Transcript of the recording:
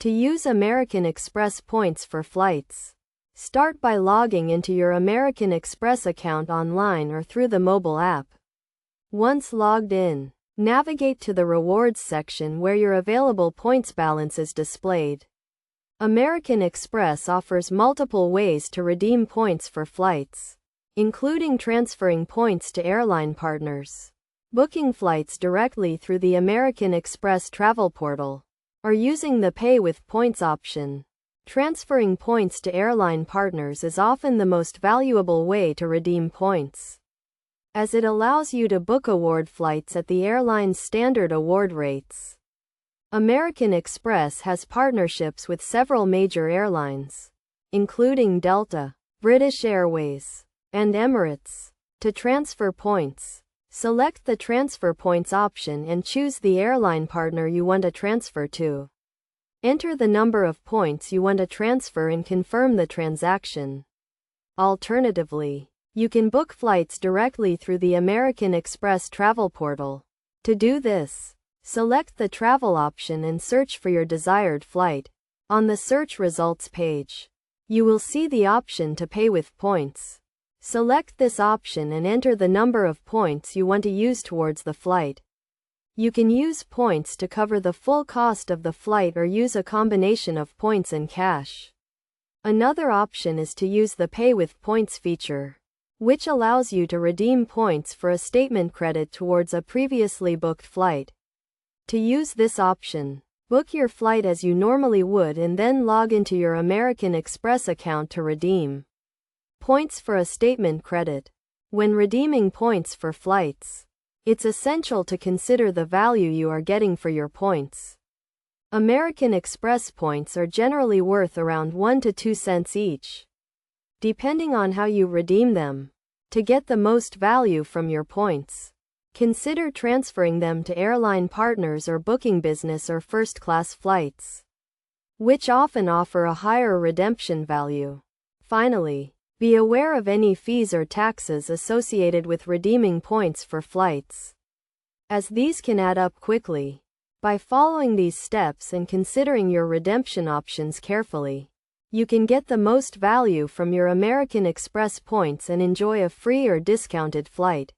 To use American Express points for flights, start by logging into your American Express account online or through the mobile app. Once logged in, navigate to the Rewards section where your available points balance is displayed. American Express offers multiple ways to redeem points for flights, including transferring points to airline partners, booking flights directly through the American Express travel portal, or using the Pay with Points option. Transferring points to airline partners is often the most valuable way to redeem points, as it allows you to book award flights at the airline's standard award rates. American Express has partnerships with several major airlines, including Delta, British Airways, and Emirates. To transfer points, select the Transfer Points option and choose the airline partner you want to transfer to. Enter the number of points you want to transfer and confirm the transaction. Alternatively, you can book flights directly through the American Express travel portal. To do this, select the travel option and search for your desired flight. On the search results page, you will see the option to pay with points. Select this option and enter the number of points you want to use towards the flight. You can use points to cover the full cost of the flight or use a combination of points and cash. Another option is to use the Pay with Points feature, which allows you to redeem points for a statement credit towards a previously booked flight. To use this option, book your flight as you normally would and then log into your American Express account to redeem points for a statement credit. When redeeming points for flights, it's essential to consider the value you are getting for your points. American Express points are generally worth around 1 to 2 cents each, depending on how you redeem them. To get the most value from your points, consider transferring them to airline partners or booking business or first-class flights, which often offer a higher redemption value. Finally, be aware of any fees or taxes associated with redeeming points for flights, as these can add up quickly. By following these steps and considering your redemption options carefully, you can get the most value from your American Express points and enjoy a free or discounted flight.